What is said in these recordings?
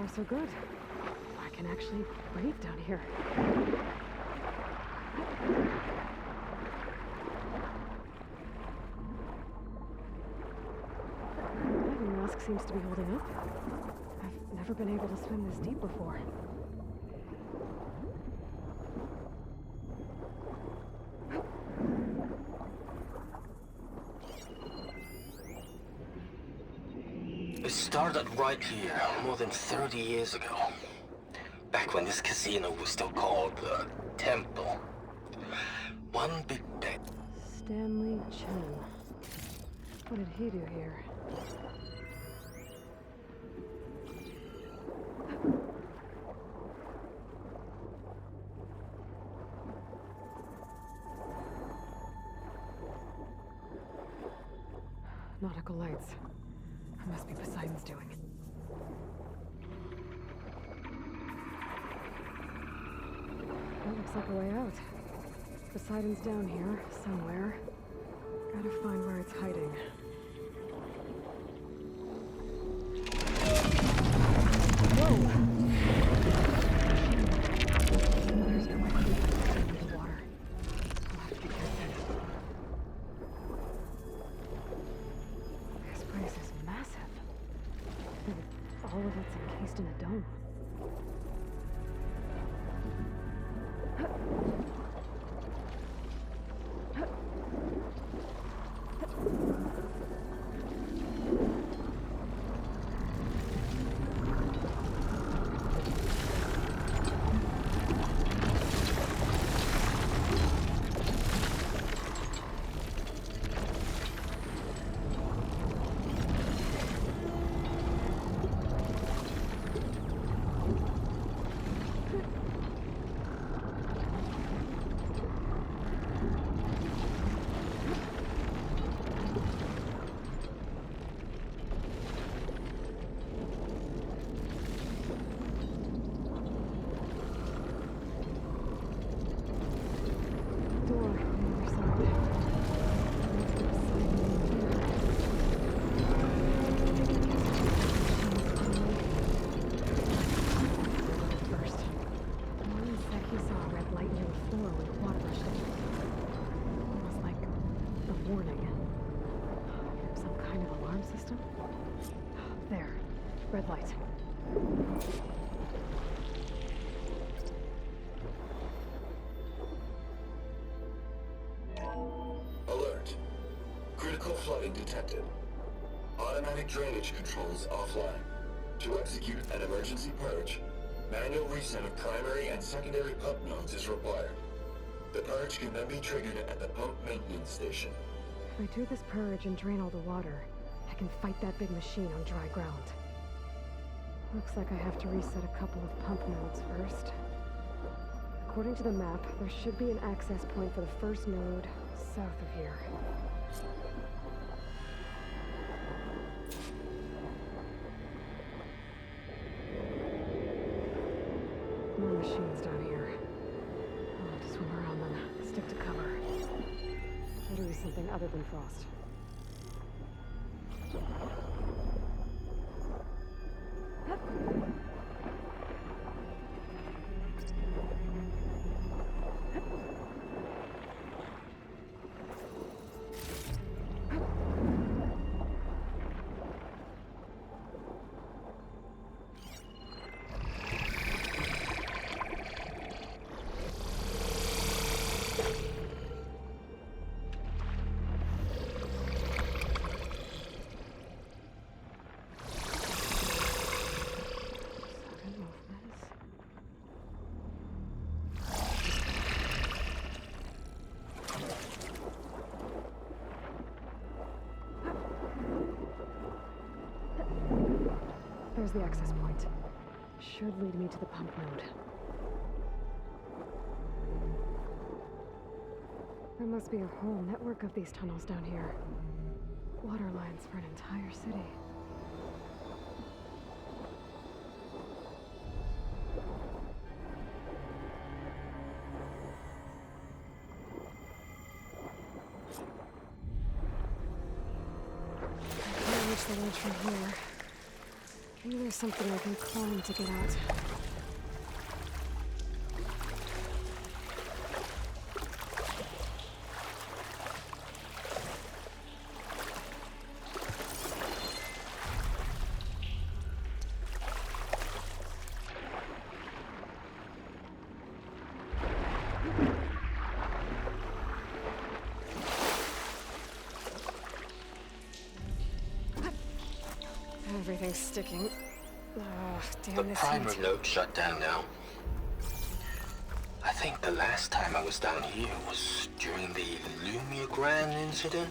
far, so good. I can actually breathe down here. The diving mask seems to be holding up. I've never been able to swim this deep before. It started right here, more than 30 years ago. Back when this casino was still called the Temple. One big bet. Stanley Chen. What did he do here? Nautical lights. It must be Poseidon's doing. That looks like a way out. Poseidon's down here, somewhere. Gotta find where it's hiding. Whoa! There's no way to get into the water. I'll have to be careful. This place is massive. All of it's encased in a dome. Red light. Alert. Critical flooding detected. Automatic drainage controls offline. To execute an emergency purge, manual reset of primary and secondary pump nodes is required. The purge can then be triggered at the pump maintenance station. If I do this purge and drain all the water, I can fight that big machine on dry ground. Looks like I have to reset a couple of pump nodes first. According to the map, there should be an access point for the first node south of here. More machines down here. I'll have to swim around them, stick to cover. Better be something other than frost. There's the access point. Should lead me to the pump node. There must be a whole network of these tunnels down here. Water lines for an entire city. I can't reach the ledge from here. Maybe there's something I can climb to get out. Everything's sticking. Oh, damn The this primer heat. node shut down now. I think the last time I was down here was during the Lumiagran incident.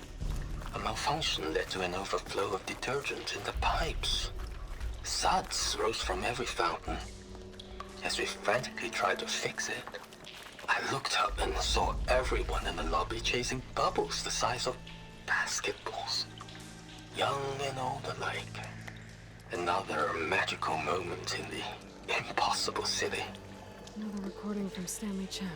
A malfunction led to an overflow of detergent in the pipes. Suds rose from every fountain. As we frantically tried to fix it, I looked up and saw everyone in the lobby chasing bubbles the size of basketballs. Young and old alike. Another magical moment in the impossible city. Another recording from Stanley Chen.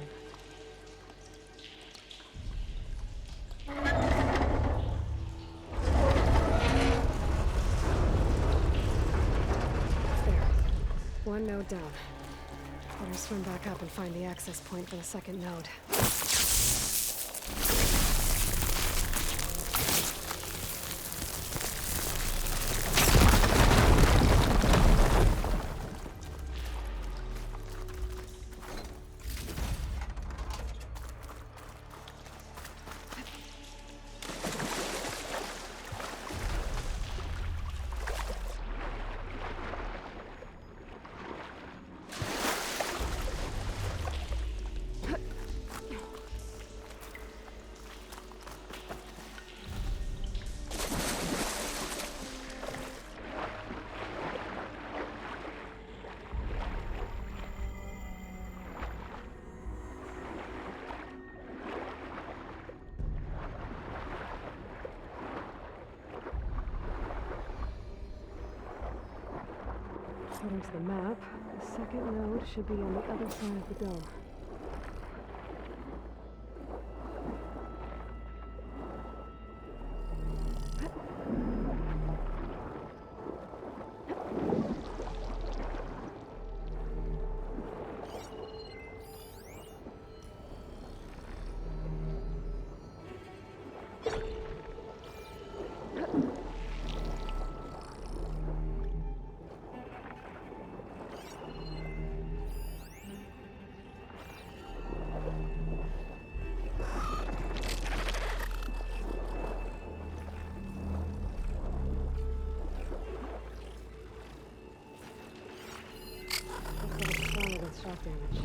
There. One node down. Better swim back up and find the access point for the second node. According to the map, the second node should be on the other side of the dome. Shock damage.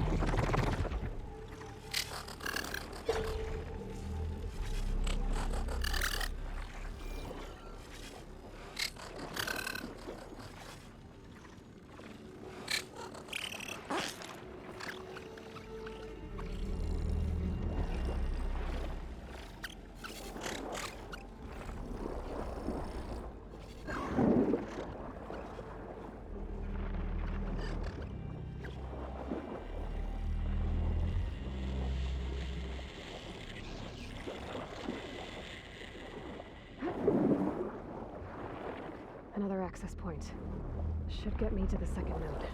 Another access point. Should get me to the second node.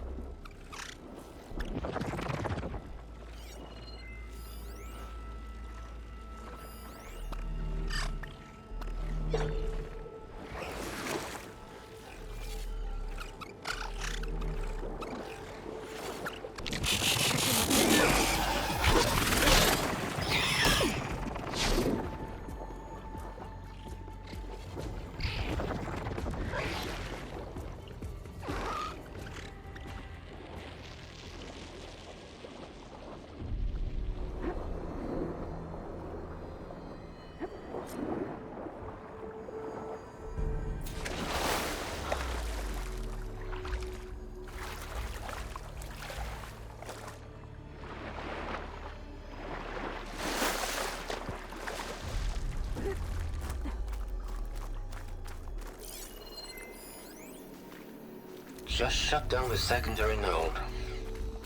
Just shut down the secondary node.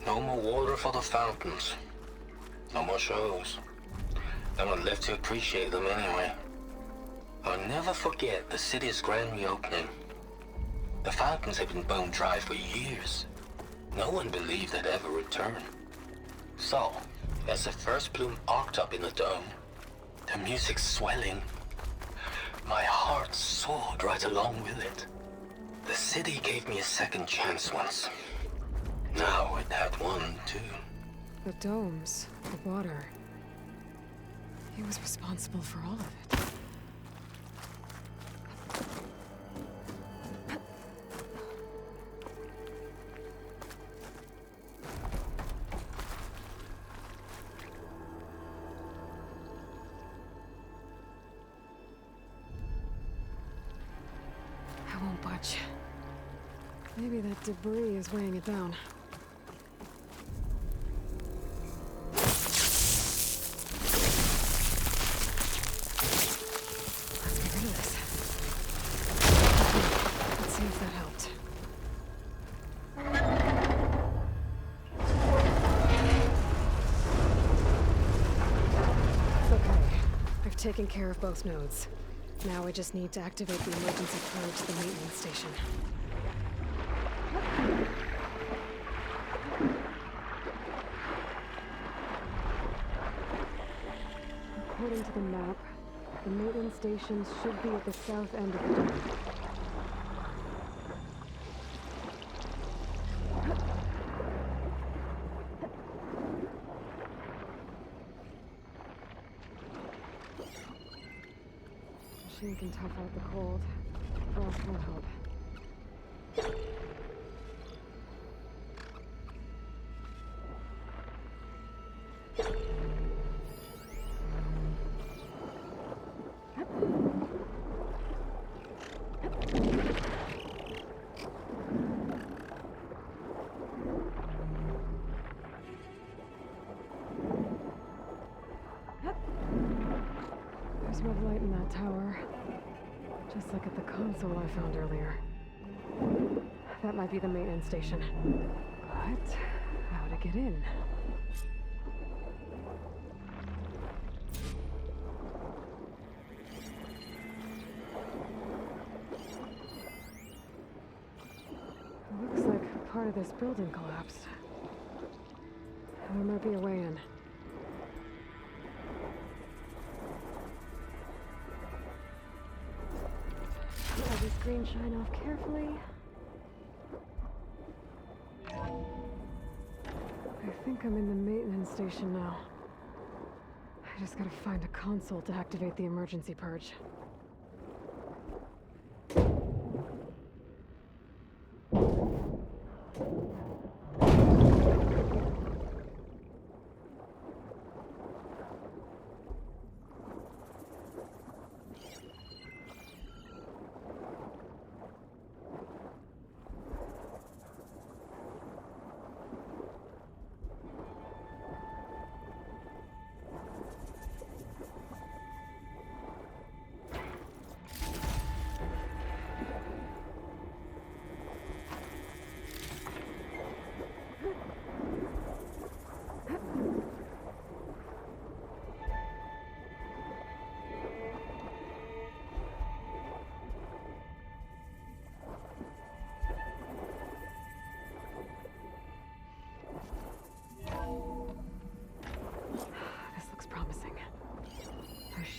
No more water for the fountains. No more shows. No one left to appreciate them anyway. I'll never forget the city's grand reopening. The fountains had been bone dry for years. No one believed they'd ever return. So, as the first plume arced up in the dome, the music swelling, my heart soared right along with it. The city gave me a second chance once. Now it had one, too. The domes, the water. He was responsible for all of it. I won't budge. Maybe that debris is weighing it down. Let's see if that helped. Okay, I've taken care of both nodes. Now I just need to activate the emergency purge to the maintenance station. According to the map, the maintenance stations should be at the south end of the dome. Machine can tough out the cold. Frost won't help. There's no light in that tower. Just like at the console I found earlier. That might be the maintenance station. But how to get in? Looks like part of this building collapsed. There might be a way in. Let the screen shine off carefully. I think I'm in the maintenance station now. I just gotta find a console to activate the emergency purge.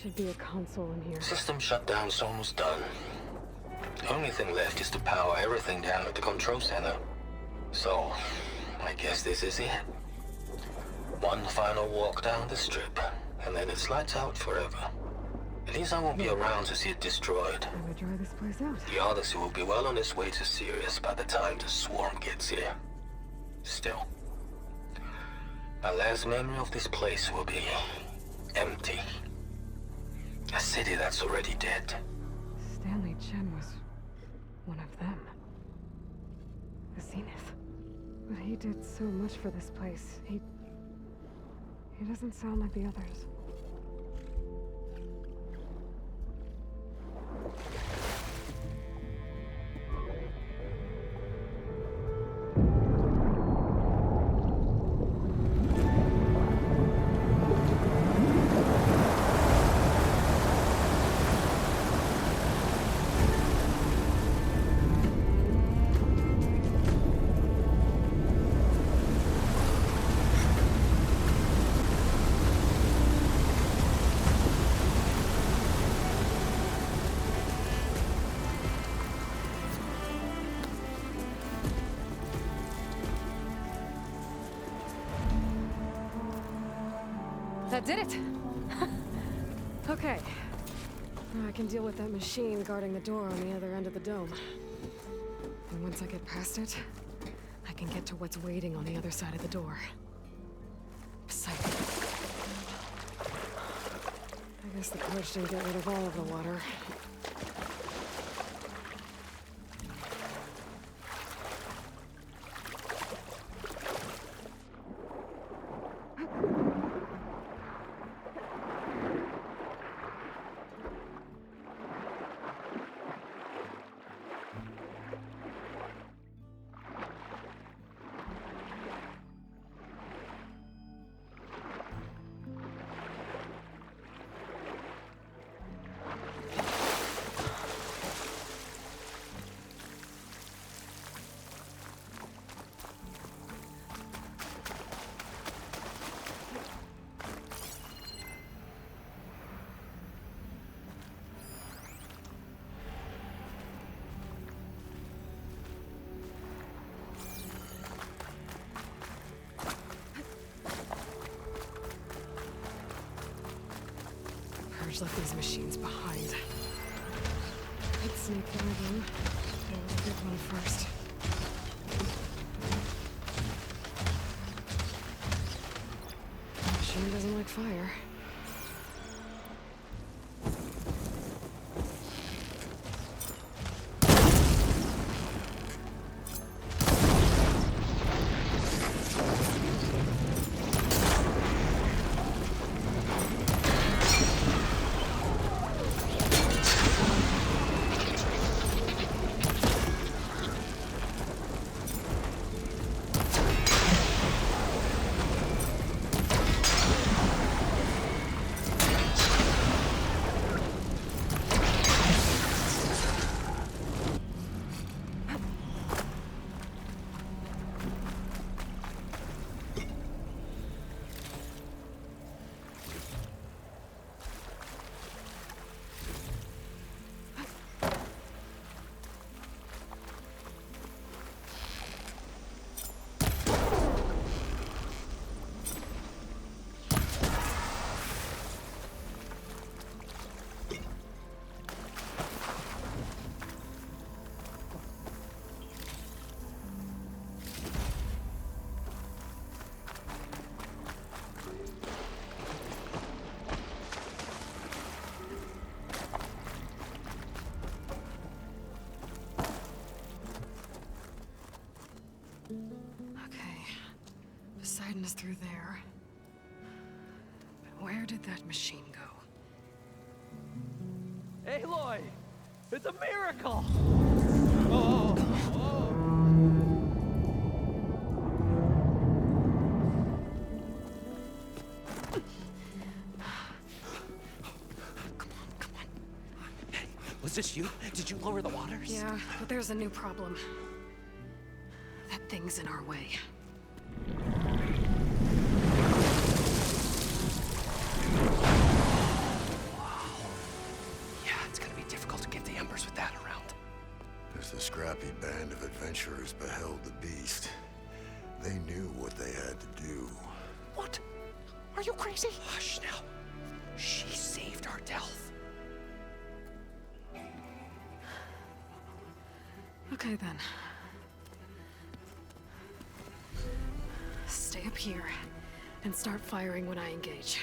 Should be a console in here. System shutdown's almost done. The only thing left is to power everything down at the control center. So, I guess this is it. One final walk down the strip, and then it's lights out forever. At least I won't be around to see it destroyed. Time to dry this place out. The Odyssey will be well on its way to Sirius by the time the swarm gets here. Still, my last memory of this place will be empty. A city that's already dead. Stanley Chen was one of them. The Zenith. But he did so much for this place. He doesn't sound like the others. That did it! Okay. Now I can deal with that machine guarding the door on the other end of the dome. And once I get past it, I can get to what's waiting on the other side of the door. Poseidon. I guess the purge didn't get rid of all of the water. Left these machines behind. Let's sneak one of them. Get a good one first. Machine doesn't like fire. Poseidon is through there. But where did that machine go? Aloy! It's a miracle! Oh! Come on. Hey, was this you? Did you lower the waters? Yeah, but there's a new problem. That thing's in our way. The scrappy band of adventurers beheld the beast. They knew what they had to do. What? Are you crazy? Hush now. She saved our Delph. Okay then. Stay up here and start firing when I engage.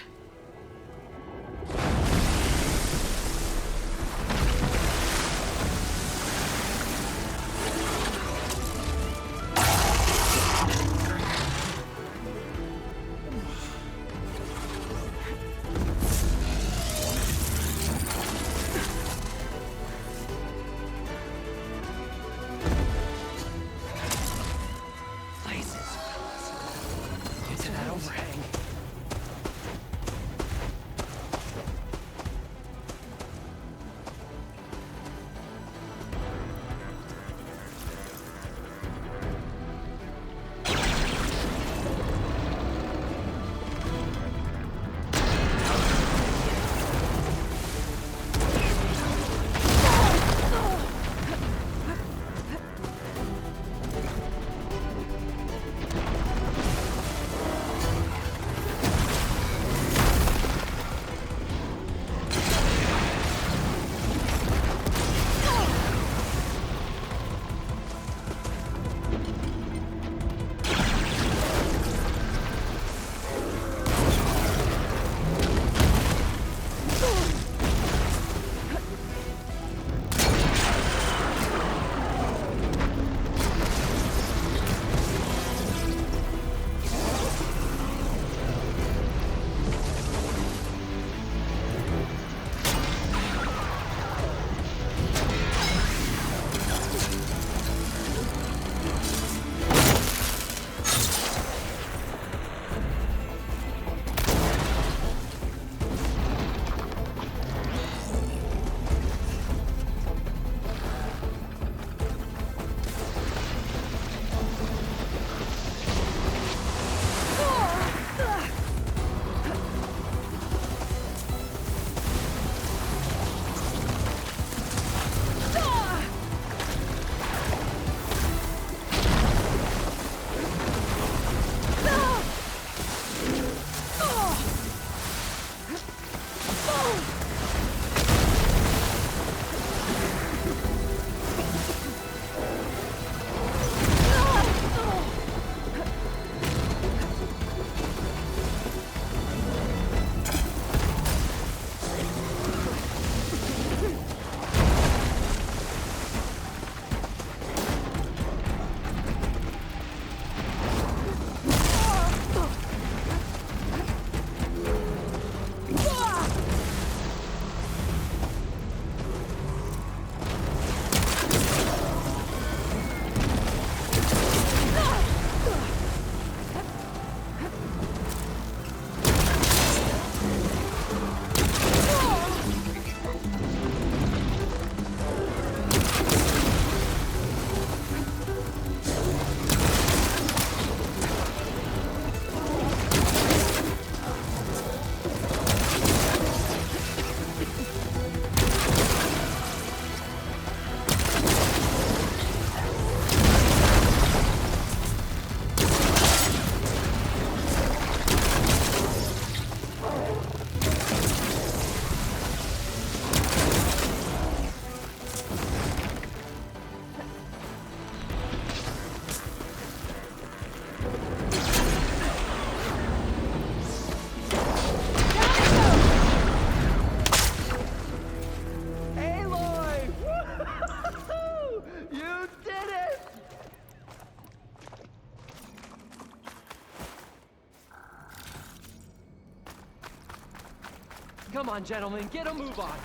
Come on, gentlemen, get a move on.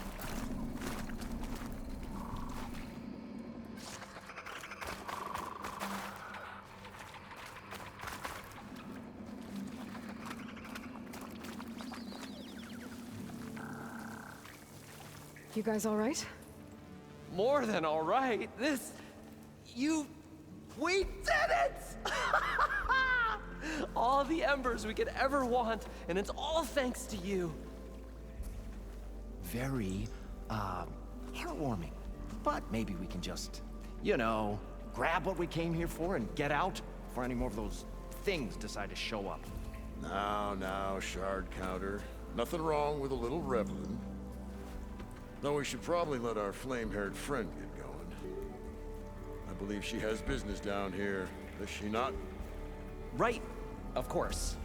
You guys all right? More than all right. We did it! All the embers we could ever want, and it's all thanks to you. Very, heartwarming. But maybe we can just, you know, grab what we came here for and get out before any more of those things decide to show up. Now, Shard Counter. Nothing wrong with a little reveling. Though we should probably let our flame-haired friend get going. I believe she has business down here, does she not? Right, of course.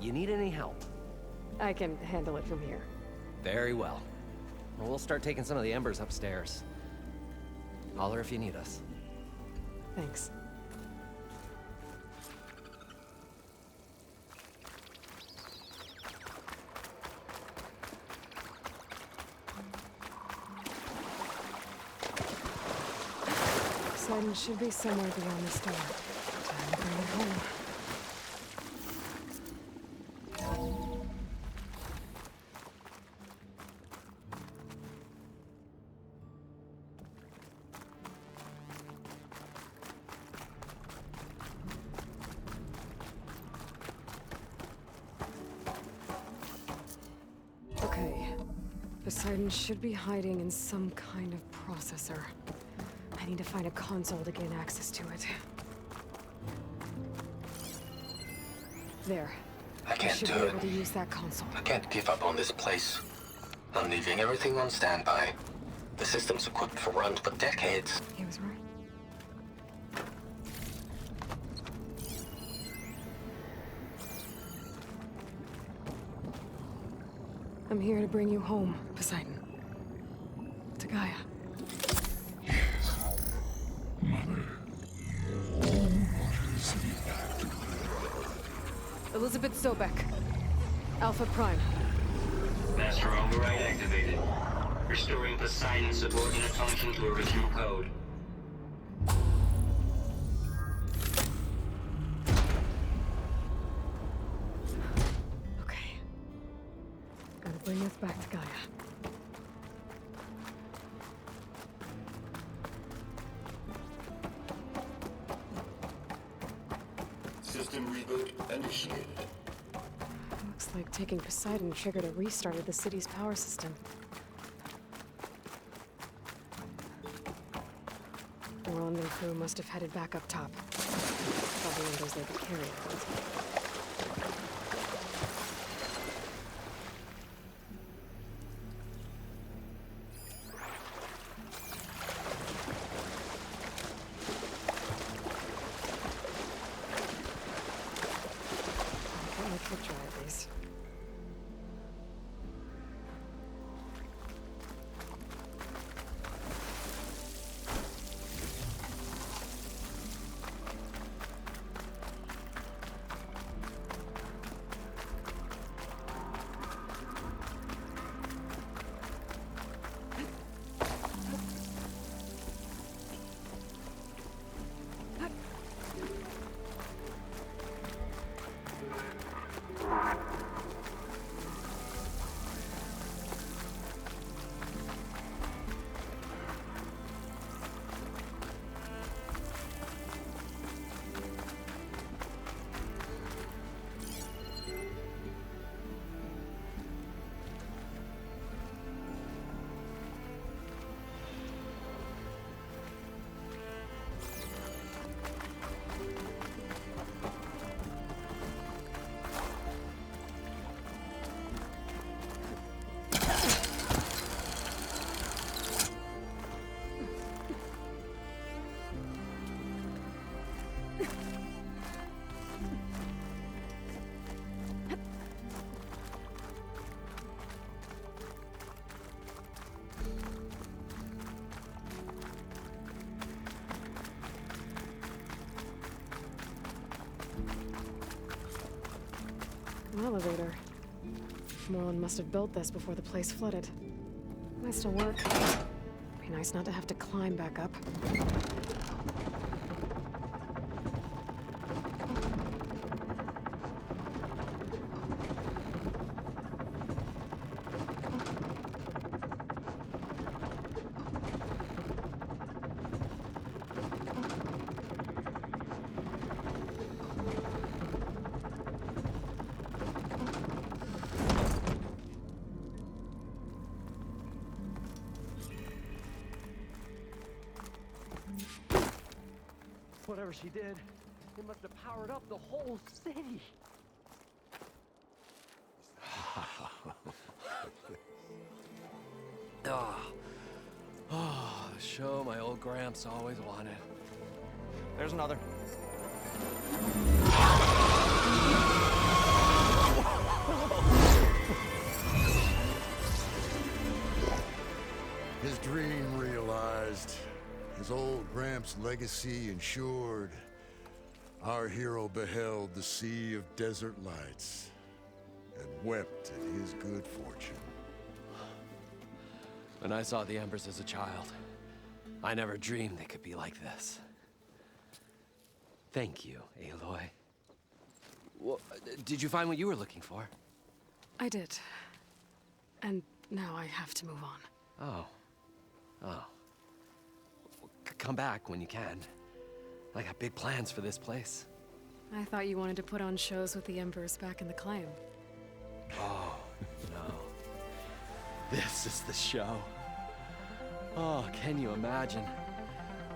You need any help? I can handle it from here. Very well. Well, we'll start taking some of the embers upstairs. Holler if you need us. Thanks. Poseidon should be somewhere beyond this door. Time to bring it home. Okay. Poseidon should be hiding in some kind of processor. I need to find a console to gain access to it. There. I can't should do be it. able to use that console. I can't give up on this place. I'm leaving everything on standby. The system's equipped for runs for decades. He was right. I'm here to bring you home, Poseidon. To Gaia. Elizabeth Sobek. Alpha Prime. Master override activated. Restoring Poseidon's subordinate function to original code. Okay. Gotta bring this back to Gaia. System reboot initiated. Looks like taking Poseidon triggered a restart of the city's power system. Roland and crew must have headed back up top. Probably windows they could carry out. Get my quick dry at least. An elevator. Morlund must have built this before the place flooded. Might still work. Be nice not to have to climb back up. Whatever she did, it must have powered up the whole city. The show my old Gramps always wanted. There's another. His dream realized. His old Gramps' legacy ensured. Our hero beheld the sea of desert lights and wept at his good fortune. When I saw the Embers as a child, I never dreamed they could be like this. Thank you, Aloy. Well, did you find what you were looking for? I did. And now I have to move on. Oh. Come back when you can. I got big plans for this place. I thought you wanted to put on shows with the Embers back in the Claim. Oh, no. This is the show. Oh, can you imagine?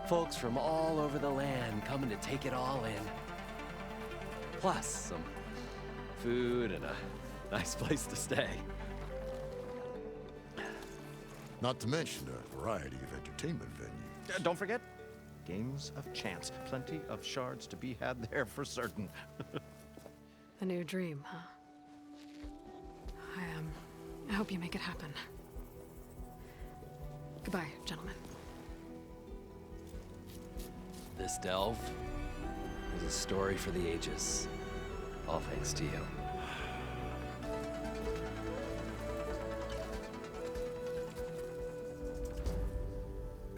Folks from all over the land coming to take it all in. Plus, some food and a nice place to stay. Not to mention a variety of entertainment venues. Don't forget, games of chance. Plenty of shards to be had there for certain. A new dream, huh? I hope you make it happen. Goodbye, gentlemen. This delve is a story for the ages. All thanks to you.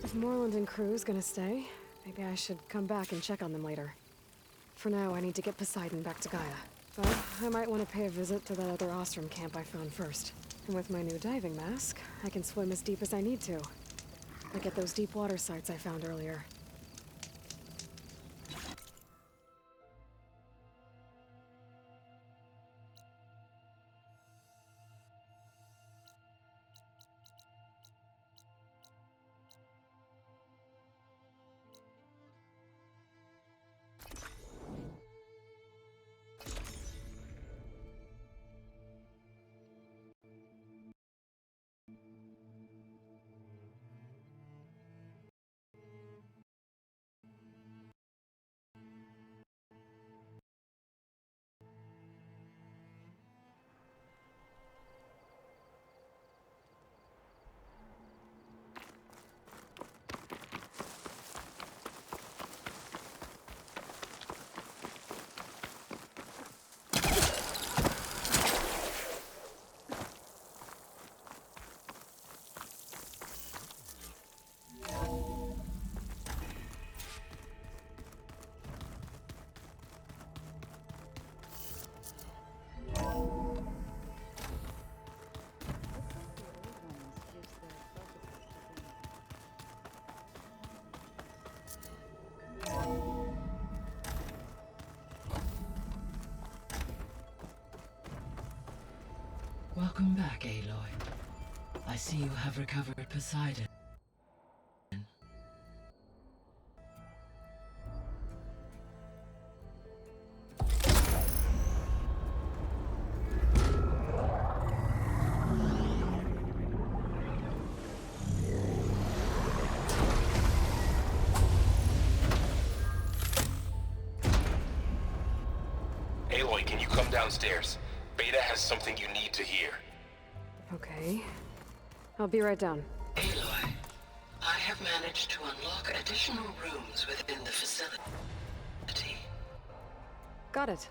If Morlund and crew's gonna stay, maybe I should come back and check on them later. For now, I need to get Poseidon back to Gaia. But I might want to pay a visit to that other Ostrom camp I found first. And with my new diving mask, I can swim as deep as I need to. Like at those deep water sites I found earlier. Welcome back, Aloy. I see you have recovered Poseidon. Aloy, can you come downstairs? Beta has something you need to hear. Okay. I'll be right down. Aloy, I have managed to unlock additional rooms within the facility. Got it.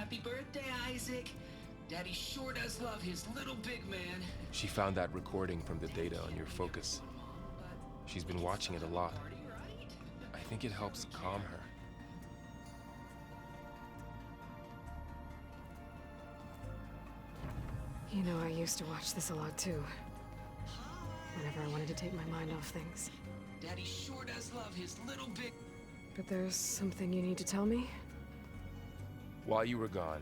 Happy birthday, Isaac. Daddy sure does love his little big man. She found that recording from the data on your focus. She's been watching it a lot. I think it helps calm her. You know, I used to watch this a lot too. Whenever I wanted to take my mind off things. Daddy sure does love his little big... But there's something you need to tell me? While you were gone,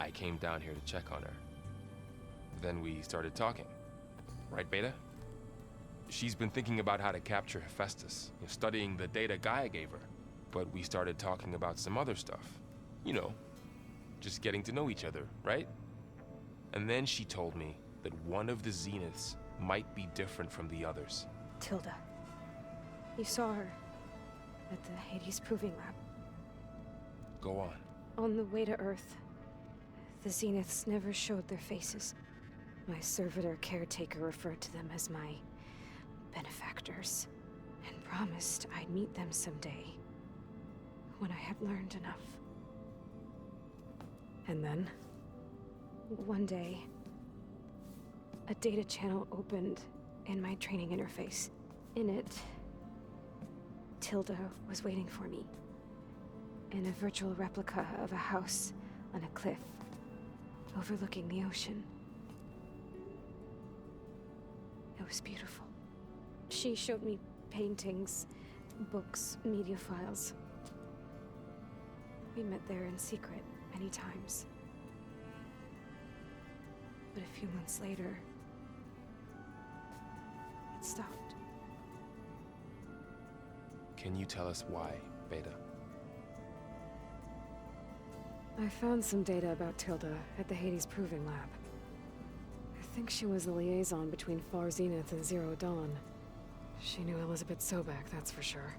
I came down here to check on her. Then we started talking. Right, Beta? She's been thinking about how to capture Hephaestus, studying the data Gaia gave her. But we started talking about some other stuff. You know, just getting to know each other, right? And then she told me that one of the Zeniths might be different from the others. Tilda. You saw her at the Hades Proving Lab. Go on. On the way to Earth, the Zeniths never showed their faces. My servitor caretaker referred to them as my benefactors, and promised I'd meet them someday, when I had learned enough. And then, one day, a data channel opened in my training interface. In it, Tilda was waiting for me, in a virtual replica of a house on a cliff, overlooking the ocean. It was beautiful. She showed me paintings, books, media files. We met there in secret many times. But a few months later, it stopped. Can you tell us why, Beta? I found some data about Tilda at the Hades Proving Lab. I think she was the liaison between Far Zenith and Zero Dawn. She knew Elizabeth Sobek, that's for sure.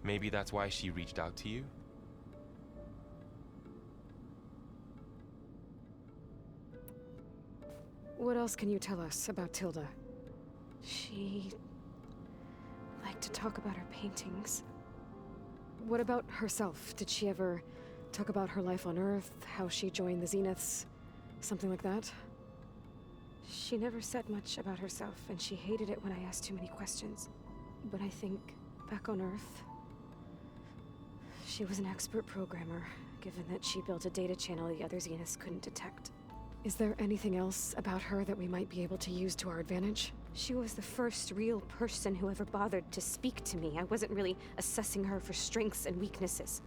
Maybe that's why she reached out to you? What else can you tell us about Tilda? She liked to talk about her paintings. What about herself? Did she ever talk about her life on Earth, how she joined the Zeniths, something like that? She never said much about herself, and she hated it when I asked too many questions. But I think, back on Earth, she was an expert programmer, given that she built a data channel the other Zeniths couldn't detect. Is there anything else about her that we might be able to use to our advantage? She was the first real person who ever bothered to speak to me. I wasn't really assessing her for strengths and weaknesses.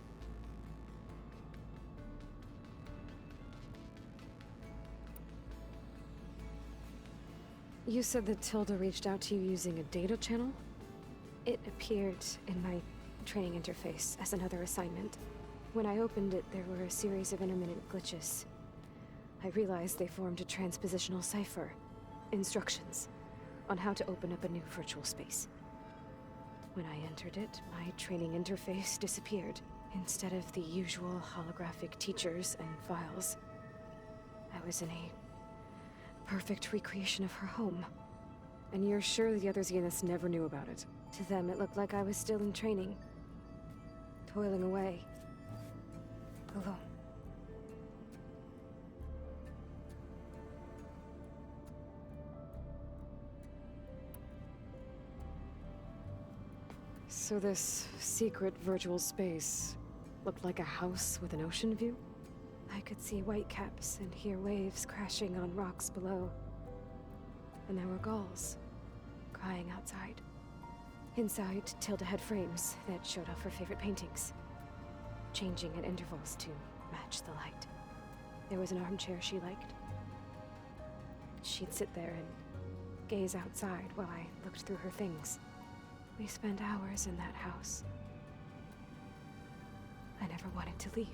You said that Tilda reached out to you using a data channel? It appeared in my training interface as another assignment. When I opened it, there were a series of intermittent glitches. I realized they formed a transpositional cipher. Instructions on how to open up a new virtual space. When I entered it, my training interface disappeared. Instead of the usual holographic teachers and files, I was in a perfect recreation of her home. And you're sure the other Zeniths never knew about it? To them, it looked like I was still in training, toiling away, alone. So this secret virtual space looked like a house with an ocean view? I could see whitecaps and hear waves crashing on rocks below. And there were gulls crying outside. Inside, Tilda had frames that showed off her favorite paintings, changing at intervals to match the light. There was an armchair she liked. She'd sit there and gaze outside while I looked through her things. We spent hours in that house. I never wanted to leave.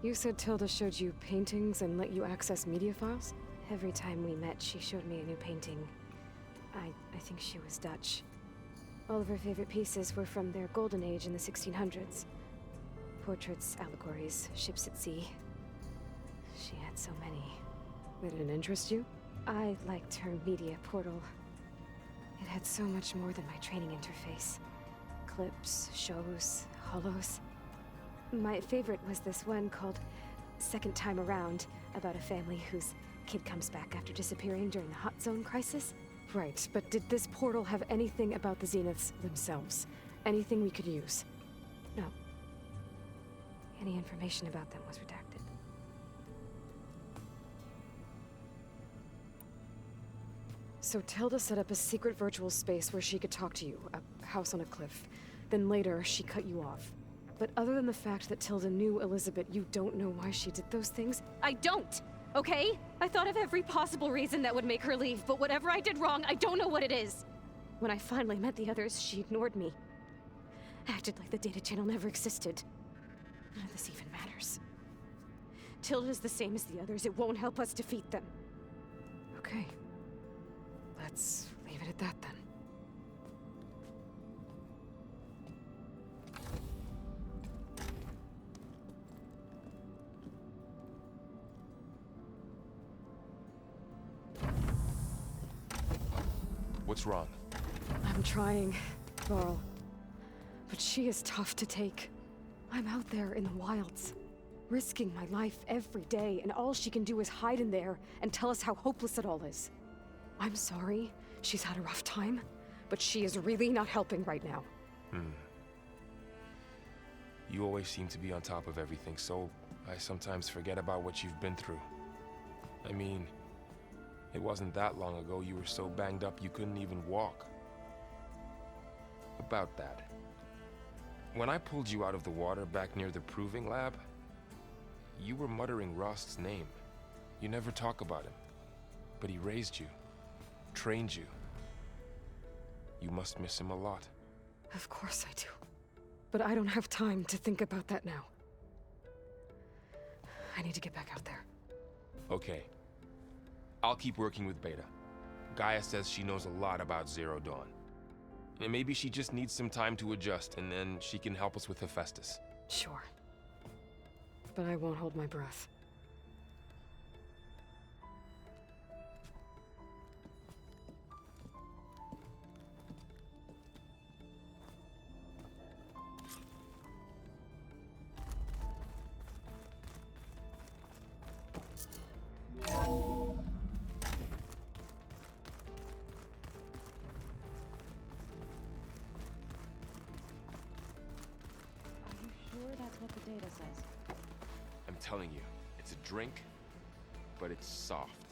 You said Tilda showed you paintings and let you access media files? Every time we met, she showed me a new painting. I think she was Dutch. All of her favorite pieces were from their golden age in the 1600s. Portraits, allegories, ships at sea. She had so many. Did it interest you? I liked her media portal. It had so much more than my training interface. Clips, shows, holos. My favorite was this one called Second Time Around, about a family whose kid comes back after disappearing during the Hot Zone crisis. Right, but did this portal have anything about the Zeniths themselves? Anything we could use? No. Any information about them was redacted. So Tilda set up a secret virtual space where she could talk to you, a house on a cliff. Then later, she cut you off. But other than the fact that Tilda knew Elizabeth, you don't know why she did those things? I don't! Okay? I thought of every possible reason that would make her leave, but whatever I did wrong, I don't know what it is! When I finally met the others, she ignored me. Acted like the data channel never existed. None of this even matters. Tilda's the same as the others. It won't help us defeat them. Okay. Let's leave it at that then. What's wrong? I'm trying, Varl. But she is tough to take. I'm out there in the wilds, risking my life every day, and all she can do is hide in there and tell us how hopeless it all is. I'm sorry, she's had a rough time, but she is really not helping right now. You always seem to be on top of everything, so I sometimes forget about what you've been through. I mean, it wasn't that long ago you were so banged up you couldn't even walk. About that. When I pulled you out of the water back near the proving lab, you were muttering Rost's name. You never talk about him. But he raised you, trained you. You must miss him a lot. Of course I do. But I don't have time to think about that now. I need to get back out there. Okay. I'll keep working with Beta. Gaia says she knows a lot about Zero Dawn. And maybe she just needs some time to adjust, and then she can help us with Hephaestus. Sure. But I won't hold my breath. That's what the data says. I'm telling you, it's a drink, but it's soft.